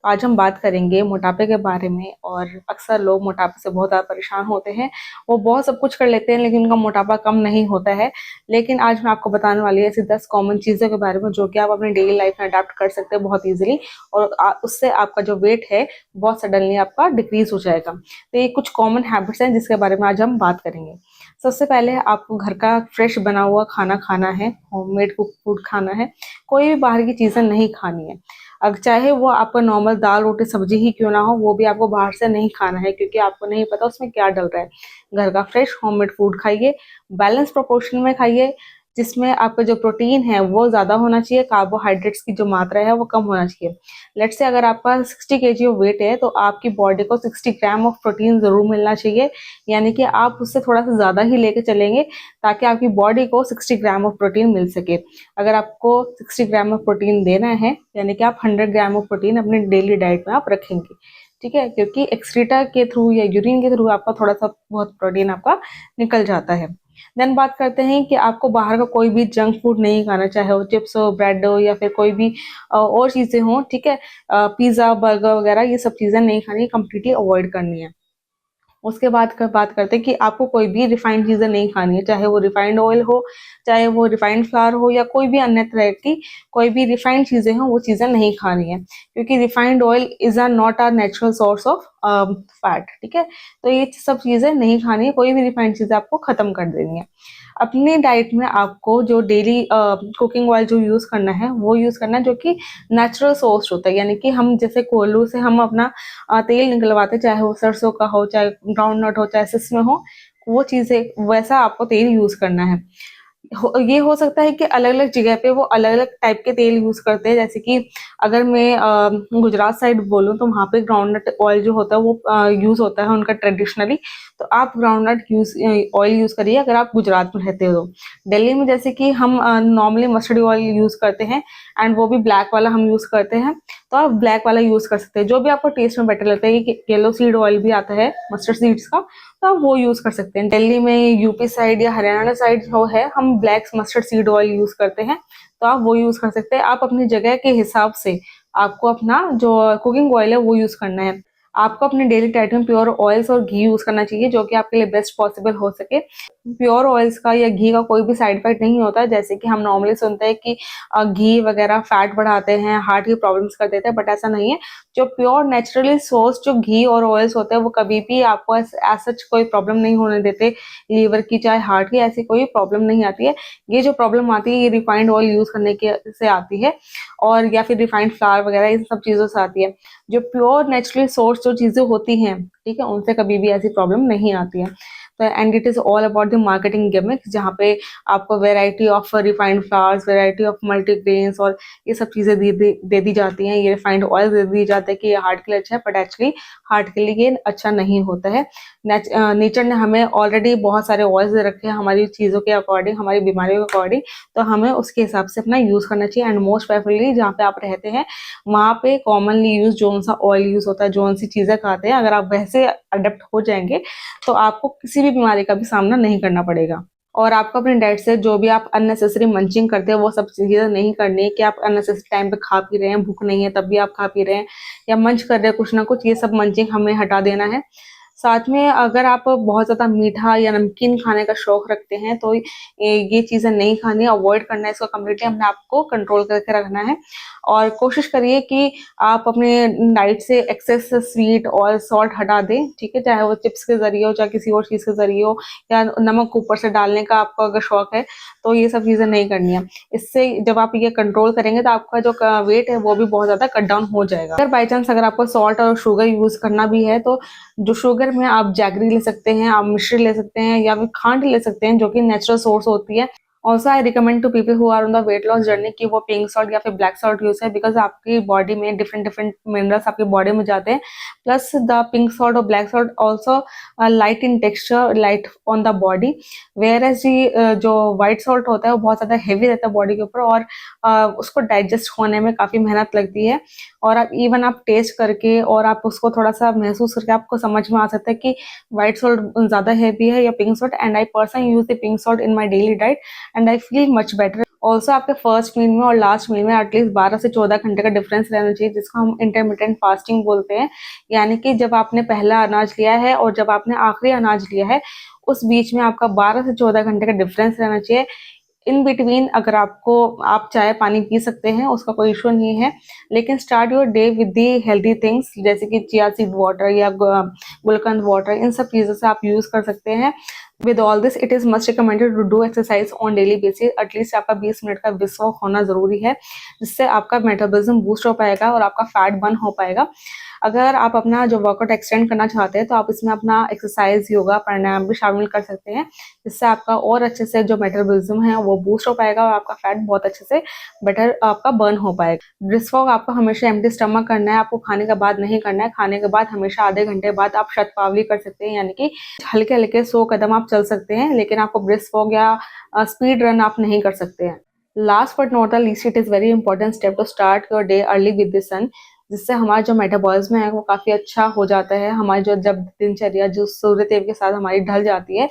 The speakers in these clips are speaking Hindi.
आज हम बात करेंगे मोटापे के बारे में। और अक्सर लोग मोटापे से बहुत ज़्यादा परेशान होते हैं। वो बहुत सब कुछ कर लेते हैं लेकिन उनका मोटापा कम नहीं होता है। लेकिन आज मैं आपको बताने वाली है ऐसी 10 कॉमन चीज़ों के बारे में जो कि आप अपनी डेली लाइफ में अडॉप्ट कर सकते हैं बहुत ईजिली, और उससे आपका जो वेट है बहुत सडनली आपका डिक्रीज हो जाएगा। तो ये कुछ कॉमन हैबिट्स हैं जिसके बारे में आज हम बात करेंगे। सबसे पहले आपको घर का फ्रेश बना हुआ खाना खाना है, होममेड कुक फूड खाना है। कोई भी बाहर की चीज़ें नहीं खानी है। अगर चाहे वो आपका नॉर्मल दाल रोटी सब्जी ही क्यों ना हो, वो भी आपको बाहर से नहीं खाना है क्योंकि आपको नहीं पता उसमें क्या डल रहा है। घर का फ्रेश होममेड फूड खाइए, बैलेंस प्रोपोर्शन में खाइए, जिसमें आपका जो प्रोटीन है वो ज़्यादा होना चाहिए, कार्बोहाइड्रेट्स की जो मात्रा है वो कम होना चाहिए। लेट्स से अगर आपका 60 kg ऑफ वेट है तो आपकी बॉडी को 60 ग्राम ऑफ प्रोटीन ज़रूर मिलना चाहिए। यानी कि आप उससे थोड़ा सा ज़्यादा ही लेके चलेंगे ताकि आपकी बॉडी को 60 ग्राम ऑफ प्रोटीन मिल सके। अगर आपको 60 ग्राम ऑफ प्रोटीन देना है यानी कि आप 100 ग्राम ऑफ प्रोटीन अपने डेली डाइट में आप रखेंगे, ठीक है, क्योंकि एक्सक्रीटा के थ्रू या यूरिन के थ्रू आपका थोड़ा सा बहुत प्रोटीन आपका निकल जाता है। देन बात करते हैं कि आपको बाहर का कोई भी जंक फूड नहीं खाना, चाहे वो चिप्स हो, ब्रेड हो या फिर कोई भी और चीज़ें हों, ठीक है। पिज़्ज़ा बर्गर वगैरह ये सब चीज़ें नहीं खानी, कंप्लीटली अवॉइड करनी है। उसके बाद बात करते हैं कि आपको कोई भी रिफाइंड चीज़ें नहीं खानी है, चाहे वो रिफाइंड ऑयल हो, चाहे वो रिफाइंड फ्लावर हो या कोई भी अन्य तरह की कोई भी रिफाइंड चीज़ें हों, वो चीज़ें नहीं खानी है क्योंकि refined oil is are not our natural source of fat, ठीक है। तो ये सब चीज़ें नहीं खानी है, कोई भी रिफाइंड चीज़ें आपको ख़त्म कर देनी है। अपनी डाइट में आपको जो डेली कुकिंग ऑयल जो यूज़ करना है वो यूज़ करना है जो कि नेचुरल सोर्स होता है। यानी कि हम जैसे कोल्हू से हम अपना तेल निकलवाते, चाहे वो सरसों का हो, चाहे ग्राउंडनट हो, चाहे सिसमें हो, वो चीज़ें वैसा आपको तेल यूज़ करना है। ये हो सकता है कि अलग-अलग जगह पे वो अलग-अलग टाइप के तेल यूज़ करते हैं। जैसे कि अगर मैं गुजरात साइड बोलूँ तो वहाँ पे ग्राउंडनट ऑयल जो होता है वो यूज़ होता है उनका ट्रेडिशनली। तो आप ग्राउंडनट ऑयल यूज़ करिए अगर आप गुजरात में रहते हो तो। दिल्ली में जैसे कि हम नॉर्मली मस्टर्ड ऑयल यूज़ करते हैं एंड वो भी ब्लैक वाला हम यूज़ करते हैं, तो आप ब्लैक वाला यूज़ कर सकते हैं। जो भी आपको टेस्ट में बेटर लगता है, ये येलो सीड ऑयल भी आता है मस्टर्ड सीड्स का, तो आप वो यूज़ कर सकते हैं। दिल्ली में यूपी साइड या हरियाणा साइड जो है हम black mustard seed oil use करते हैं, तो आप वो यूज़ कर सकते हैं। आप अपनी जगह के हिसाब से आपको अपना जो कुकिंग ऑयल है वो यूज़ करना है। आपको अपने डेली डाइट में प्योर ऑयल्स और घी यूज़ करना चाहिए जो कि आपके लिए बेस्ट पॉसिबल हो सके। प्योर ऑयल्स का या घी का कोई भी साइड इफेक्ट नहीं होता है, जैसे कि हम नॉर्मली सुनते हैं कि घी वगैरह फैट बढ़ाते हैं, हार्ट की प्रॉब्लम्स कर देते हैं, बट ऐसा नहीं है। जो प्योर नेचुरली सोर्स जो घी और ऑयल्स होते हैं वो कभी भी आपको सच कोई प्रॉब्लम नहीं होने देते। लीवर की चाहे हार्ट की ऐसी कोई प्रॉब्लम नहीं आती है। ये जो प्रॉब्लम आती है ये रिफाइंड ऑयल यूज़ करने के से आती है, और या फिर रिफाइंड फ्लावर वगैरह इन सब चीज़ों से आती है। जो प्योर नेचुरली सोर्स जो चीज़ें होती हैं, ठीक है, उनसे कभी भी ऐसी प्रॉब्लम नहीं आती है। तो and it is all about the marketing gimmick, जहाँ पे आपको variety of refined flowers, variety of multigrains और ये सब चीज़ें दे दी जाती हैं। ये रिफाइंड ऑयल दे दी जाता है कि ये हार्ट के लिए अच्छा है, बट एक्चुअली हार्ट के लिए ये अच्छा नहीं होता है। नेचर ने हमें ऑलरेडी बहुत सारे ऑयल्स दे रखे हैं हमारी चीज़ों के अकॉर्डिंग, हमारी बीमारियों के अकॉर्डिंग, तो हमें उसके हिसाब से अपना यूज़ करना चाहिए। एंड मोस्ट प्रेफरेबली जहाँ पे आप रहते हैं वहाँ पे कॉमनली यूज़ जोन सा ऑयल यूज़ होता है, जोन सी चीज़ें खाते हैं, अगर आप वैसे अडेप्ट हो जाएंगे तो आपको किसी भी बीमारी का भी सामना नहीं करना पड़ेगा। और आपको अपनी डाइट से जो भी आप अननेसेसरी मंचिंग करते हैं वो सब चीज़ें नहीं करनी है कि आप अननेसेसरी टाइम पे खा पी रहे हैं, भूख नहीं है तब भी आप खा पी रहे हैं या मंच कर रहे हैं कुछ ना कुछ, ये सब मंचिंग हमें हटा देना है। साथ में अगर आप बहुत ज़्यादा मीठा या नमकीन खाने का शौक रखते हैं तो ये चीज़ें नहीं खानी, अवॉइड करना है, इसको कम्प्लीटली अपने आप को कंट्रोल करके रखना है। और कोशिश करिए कि आप अपने डाइट से एक्सेस स्वीट और सॉल्ट हटा दें, ठीक है, चाहे वो चिप्स के ज़रिए हो, चाहे किसी और चीज़ के ज़रिए हो, या नमक ऊपर से डालने का आपको अगर शौक है तो ये सब चीज़ें नहीं करनी है। इससे जब आप ये कंट्रोल करेंगे तो आपका जो वेट है वो भी बहुत ज़्यादा कट डाउन हो जाएगा। अगर बाई चांस अगर आपको सॉल्ट और शुगर यूज़ करना भी है तो जो शुगर में आप जैगरी ले सकते हैं, आप मिश्री ले सकते हैं या फिर खांड ले सकते हैं जो कि नेचुरल सोर्स होती है। Also I recommend to people who are on the weight loss journey कि वो पिंक सॉल्ट या फिर ब्लैक सॉल्ट यूज है, बिकॉज आपकी बॉडी में डिफरेंट डिफरेंट मिनरल्स आपकी बॉडी में जाते हैं। प्लस द पिंक सॉल्ट और black salt also light in texture, light on the body, whereas जो व्हाइट सॉल्ट होता है वो बहुत ज़्यादा हैवी रहता है बॉडी के ऊपर, और उसको डाइजेस्ट होने में काफ़ी मेहनत लगती है। और आप इवन आप टेस्ट करके और आप उसको थोड़ा सा महसूस करके आपको समझ में आ सकता है कि व्हाइट सॉल्ट ज़्यादा हैवी है या pink salt. And I personally use the pink salt in my daily diet and I feel much better. Also आपके फर्स्ट मील में और लास्ट मील में एटलीस्ट 12 से 14 घंटे का डिफरेंस रहना चाहिए, जिसको हम इंटरमिटेंट फास्टिंग बोलते हैं। यानी कि जब आपने पहला अनाज लिया है और जब आपने आखिरी अनाज लिया है, उस बीच में आपका 12 से 14 घंटे का डिफरेंस रहना चाहिए। इन बिटवीन अगर आप चाय पानी पी सकते हैं, उसका कोई इशू नहीं है, लेकिन start your day with the healthy things, जैसे कि चिया सीड वाटर या गुलकंद वाटर, इन सब चीज़ों से आप यूज़ कर सकते हैं। With all this it is must recommended to do exercise on daily basis. At least आपका 20 मिनट का ब्रिस्क वॉक होना ज़रूरी है, जिससे आपका मेटाबॉलिज्म बूस्ट हो पाएगा और आपका फैट बर्न हो पाएगा। अगर आप अपना जो वर्कआउट एक्सटेंड करना चाहते हैं तो आप इसमें अपना एक्सरसाइज, योगा, प्राणायाम भी शामिल कर सकते हैं, जिससे आपका और अच्छे से जो मेटाबॉलिज्म है वो बूस्ट हो पाएगा और आपका फैट बहुत अच्छे से बेटर आपका बर्न हो पाएगा। ब्रिस्क वॉक आपको हमेशा एम्प्टी स्टमक करना है, आपको खाने के बाद नहीं करना है। खाने के बाद हमेशा आधे घंटे बाद आप शतपावली कर सकते हैं, यानी कि हल्के हल्के 100 कदम आप चल सकते हैं, लेकिन आपको ब्रिस्क वॉक या स्पीड रन आप नहीं कर सकते हैं। Last but not the least, it is very important step to start your day early with the sun, जिससे हमारा जो मेटाबॉलिज्म है वो काफ़ी अच्छा हो जाता है। हमारी जो जब दिनचर्या जो सूर्य देव के साथ हमारी ढल जाती है,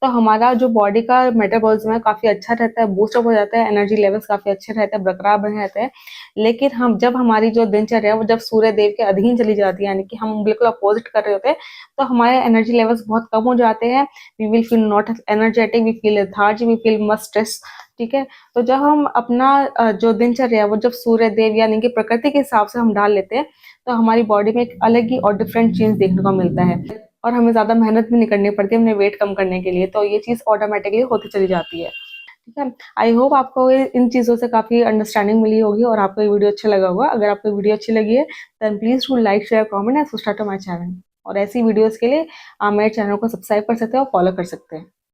तो हमारा जो बॉडी का मेटाबॉलिज्म है काफ़ी अच्छा रहता है, बूस्टअप हो जाता है, एनर्जी लेवल्स काफ़ी अच्छे रहते हैं, बरकरार बने रहते हैं। लेकिन हम जब हमारी जो दिनचर्या है वो जब सूर्य देव के अधीन चली जाती है, यानी कि हम बिल्कुल अपोजिट कर रहे होते हैं, तो हमारे एनर्जी लेवल्स बहुत कम हो जाते हैं। We will feel not energetic, we feel lethargy, we feel much stress. ठीक है, तो जब हम अपना जो दिनचर्या है वो जब सूर्य देव यानी कि प्रकृति के हिसाब से हम डाल लेते हैं, तो हमारी बॉडी में एक अलग ही और डिफरेंट चेंज देखने को मिलता है और हमें ज़्यादा मेहनत भी नहीं करनी पड़ती अपने वेट कम करने के लिए, तो ये चीज़ ऑटोमेटिकली होती चली जाती है। ठीक है, आई होप आपको इन चीज़ों से काफ़ी अंडरस्टैंडिंग मिली होगी और आपको ये वीडियो अच्छा लगा होगा। अगर आपको वीडियो अच्छी लगी है then please do like, share, comment and subscribe to my channel. और ऐसी वीडियोज़ के लिए आप मेरे चैनल को सब्सक्राइब कर सकते हैं और फॉलो कर सकते हैं।